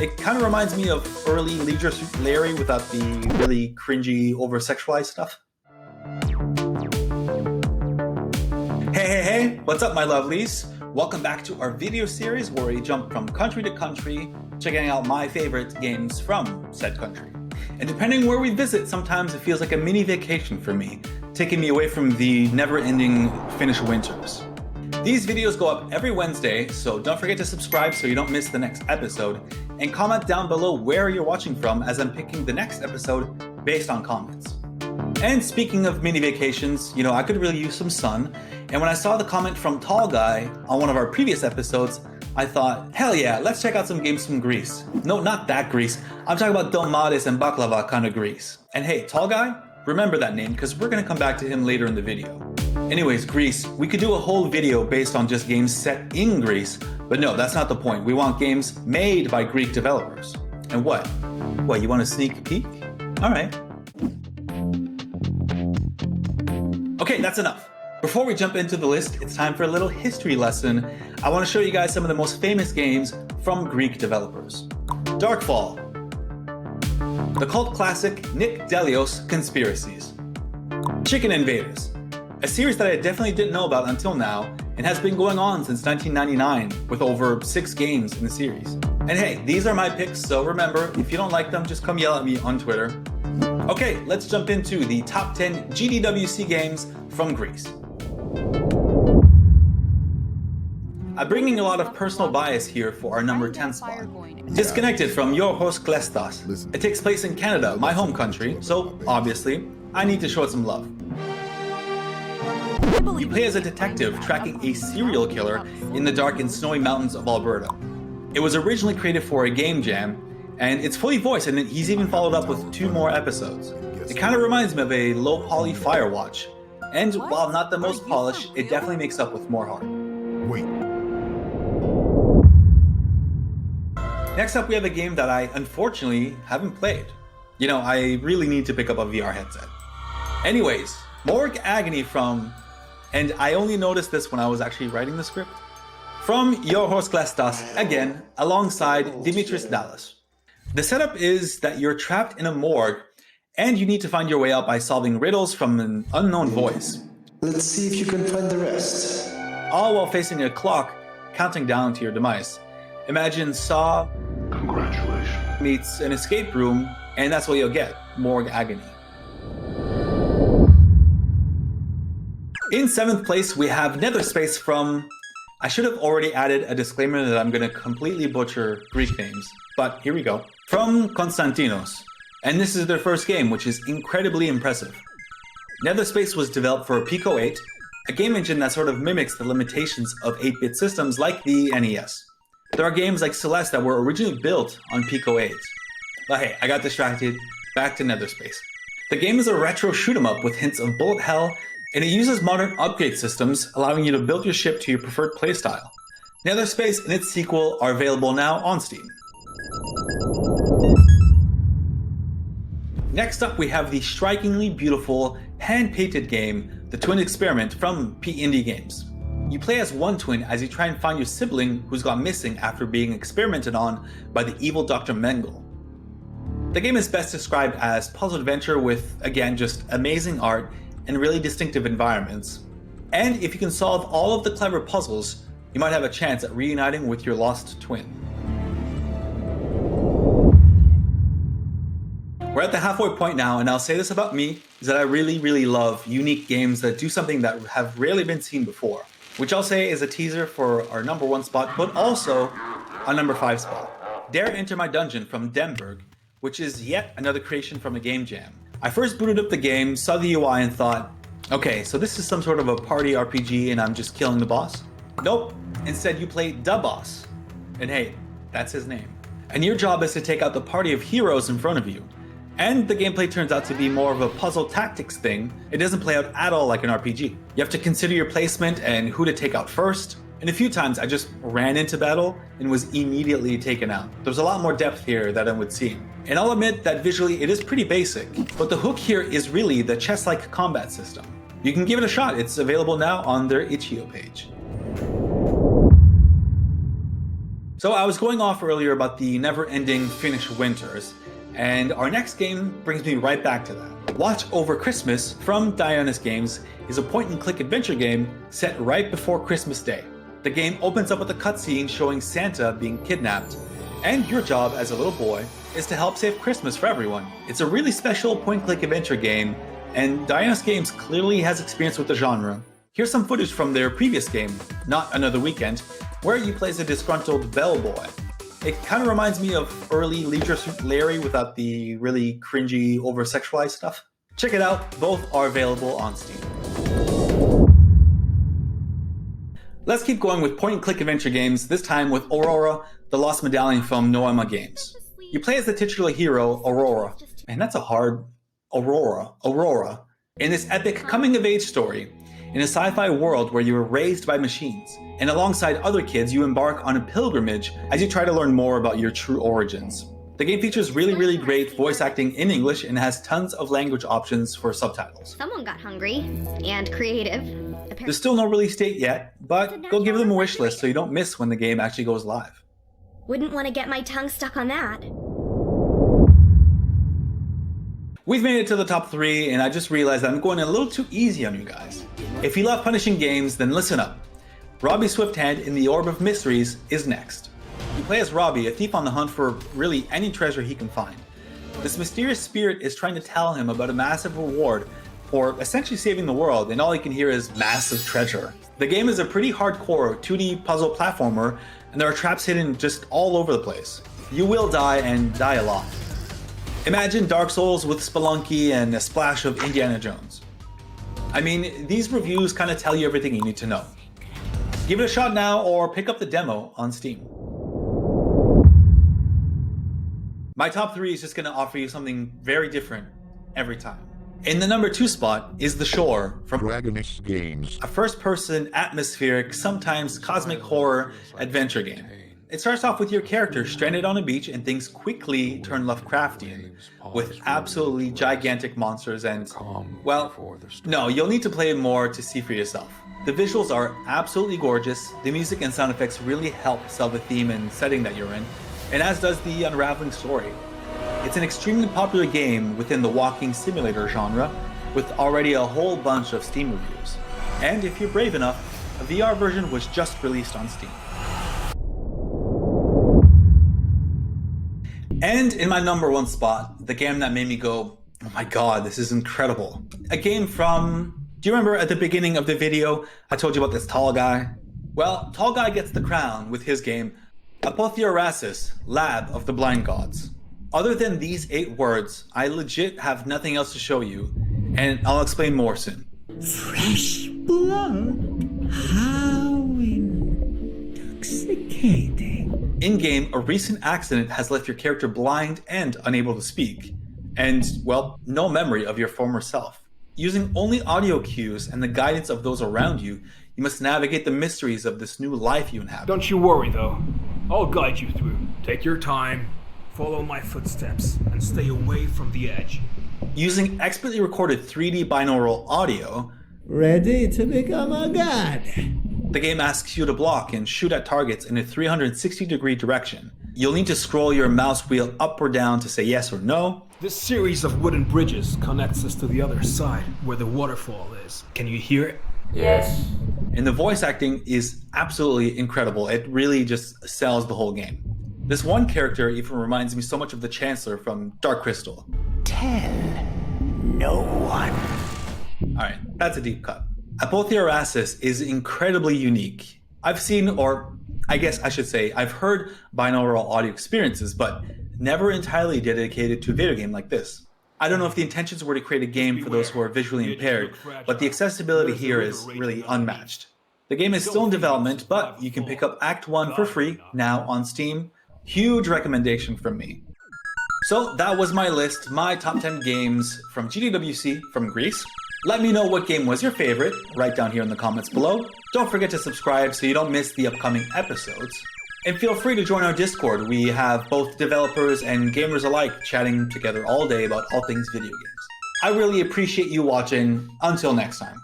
It kind of reminds me of early Leisure Suit Larry without the really cringy, over-sexualized stuff. Hey, what's up my lovelies? Welcome back to our video series where we jump from country to country, checking out my favorite games from said country. And depending where we visit, sometimes it feels like a mini vacation for me, taking me away from the never-ending Finnish winters. These videos go up every Wednesday, so don't forget to subscribe so you don't miss the next episode, and comment down below where you're watching from as I'm picking the next episode based on comments. And speaking of mini vacations, I could really use some sun, and when I saw the comment from Tall Guy on one of our previous episodes, I thought, hell yeah, let's check out some games from Greece. No, not that Greece. I'm talking about Dalmatis and Baklava kind of Greece. And hey, Tall Guy, remember that name because we're gonna come back to him later in the video. Anyways, Greece, we could do a whole video based on just games set in Greece, but no, that's not the point. We want games made by Greek developers. And what, you want a sneak peek? All right. Okay, that's enough. Before we jump into the list, it's time for a little history lesson. I want to show you guys some of the most famous games from Greek developers. Darkfall, the cult classic Nick Delios Conspiracies. Chicken Invaders, a series that I definitely didn't know about until now and has been going on since 1999 with over 6 games in the series. And hey, these are my picks, so remember, if you don't like them, just come yell at me on Twitter. Okay, let's jump into the top 10 GDWC games from Greece. I'm bringing a lot of personal bias here for our number 10 spot. Disconnected from Your Host Klestas. It takes place in Canada, my home country, so obviously, I need to show it some love. You play as a detective tracking a serial killer in the dark and snowy mountains of Alberta. It was originally created for a game jam, and it's fully voiced, and he's even followed up with 2 more episodes. It kind of reminds me of a low-poly Firewatch, and while not the most polished, it definitely makes up with more heart. Wait. Next up, we have a game that I unfortunately haven't played. I really need to pick up a VR headset. Anyways, Morgue Agony from, and I only noticed this when I was actually writing the script, from Your Host Klestas, again, alongside Dimitris Dallas. The setup is that you're trapped in a morgue, and you need to find your way out by solving riddles from an unknown voice. Let's see if you can find the rest. All while facing a clock counting down to your demise. Imagine Saw Congratulations. meets an escape room, and that's what you'll get, Morgue Agony. In 7th place, we have Netherspace from... I should have already added a disclaimer that I'm going to completely butcher Greek names, but here we go. From Konstantinos. And this is their first game, which is incredibly impressive. Netherspace was developed for Pico 8, a game engine that sort of mimics the limitations of 8-bit systems like the NES. There are games like Celeste that were originally built on Pico 8. But hey, I got distracted. Back to Netherspace. The game is a retro shoot-'em-up with hints of bullet hell, and it uses modern upgrade systems, allowing you to build your ship to your preferred playstyle. Netherspace and its sequel are available now on Steam. Next up, we have the strikingly beautiful, hand-painted game, The Twin Experiment from P-Indie Games. You play as one twin as you try and find your sibling who's gone missing after being experimented on by the evil Dr. Mengele. The game is best described as puzzle adventure with, again, just amazing art and really distinctive environments. And if you can solve all of the clever puzzles, you might have a chance at reuniting with your lost twin. We're at the halfway point now, and I'll say this about me, is that I really love unique games that do something that have rarely been seen before, which I'll say is a teaser for our number 1 spot, but also our number 5 spot. Dare Enter My Dungeon from Denberg, which is yet another creation from a game jam. I first booted up the game, saw the UI, and thought, okay, so this is some sort of a party RPG and I'm just killing the boss? Nope, instead you play the boss. And hey, that's his name. And your job is to take out the party of heroes in front of you. And the gameplay turns out to be more of a puzzle tactics thing. It doesn't play out at all like an RPG. You have to consider your placement and who to take out first. And a few times I just ran into battle and was immediately taken out. There's a lot more depth here than I would seem. And I'll admit that visually it is pretty basic, but the hook here is really the chess-like combat system. You can give it a shot, it's available now on their itch.io page. So I was going off earlier about the never-ending Finnish winters, and our next game brings me right back to that. Watch Over Christmas from Diana's Games is a point-and-click adventure game set right before Christmas Day. The game opens up with a cutscene showing Santa being kidnapped, and your job as a little boy is to help save Christmas for everyone. It's a really special point-and-click adventure game, and Diana's Games clearly has experience with the genre. Here's some footage from their previous game, Not Another Weekend, where you play as a disgruntled bellboy. It kind of reminds me of early Leisure Suit Larry without the really cringy, over-sexualized stuff. Check it out, both are available on Steam. Let's keep going with point-and-click adventure games, this time with Aurora, the Lost Medallion from Noema Games. You play as the titular hero, Aurora, and that's a hard Aurora, in this epic coming-of-age story in a sci-fi world where you were raised by machines, and alongside other kids you embark on a pilgrimage as you try to learn more about your true origins. The game features really great voice acting in English and has tons of language options for subtitles. Someone got hungry and creative. There's still no release date yet, but go give them a wish list so you don't miss when the game actually goes live. Wouldn't want to get my tongue stuck on that. We've made it to the top 3, and I just realized that I'm going a little too easy on you guys. If you love punishing games, then listen up. Robbie Swifthand in the Orb of Mysteries is next. You play as Robbie, a thief on the hunt for really any treasure he can find. This mysterious spirit is trying to tell him about a massive reward for essentially saving the world, and all you can hear is massive treasure. The game is a pretty hardcore 2D puzzle platformer, and there are traps hidden just all over the place. You will die, and die a lot. Imagine Dark Souls with Spelunky and a splash of Indiana Jones. I mean, these reviews kind of tell you everything you need to know. Give it a shot now or pick up the demo on Steam. My top 3 is just going to offer you something very different every time. In the number 2 spot is The Shore from Dragon's Games. a first-person, atmospheric, sometimes cosmic horror adventure game. It starts off with your character stranded on a beach and things quickly turn Lovecraftian, with absolutely gigantic monsters and, well, no, you'll need to play it more to see for yourself. The visuals are absolutely gorgeous, the music and sound effects really help sell the theme and setting that you're in, and as does the unraveling story. It's an extremely popular game within the walking simulator genre, with already a whole bunch of Steam reviews. And if you're brave enough, a VR version was just released on Steam. And in my number 1 spot, the game that made me go, oh my god, this is incredible. A game from, do you remember at the beginning of the video, I told you about this tall guy? Well, Tall Guy gets the crown with his game, Apotheorasis, Lab of the Blind Gods. Other than these 8 words, I legit have nothing else to show you, and I'll explain more soon. Fresh blood? How intoxicating. In-game, a recent accident has left your character blind and unable to speak, and, well, no memory of your former self. Using only audio cues and the guidance of those around you, you must navigate the mysteries of this new life you inhabit. Don't you worry though, I'll guide you through. Take your time, follow my footsteps, and stay away from the edge. Using expertly recorded 3D binaural audio, Ready to become a god. the game asks you to block and shoot at targets in a 360-degree direction. You'll need to scroll your mouse wheel up or down to say yes or no. This series of wooden bridges connects us to the other side, where the waterfall is. Can you hear it? Yes. And the voice acting is absolutely incredible. It really just sells the whole game. This one character even reminds me so much of the Chancellor from Dark Crystal. Tell no one. Alright, that's a deep cut. Apotheorasis is incredibly unique. I've seen, or I guess I should say, I've heard binaural audio experiences, but never entirely dedicated to a video game like this. I don't know if the intentions were to create a game for those who are visually impaired, but the accessibility here is really unmatched. The game is still in development, but you can pick up Act 1 for free now on Steam. Huge recommendation from me. So that was my list, my top 10 games from GDWC from Greece. Let me know what game was your favorite, right down here in the comments below. Don't forget to subscribe so you don't miss the upcoming episodes. And feel free to join our Discord. We have both developers and gamers alike chatting together all day about all things video games. I really appreciate you watching. Until next time.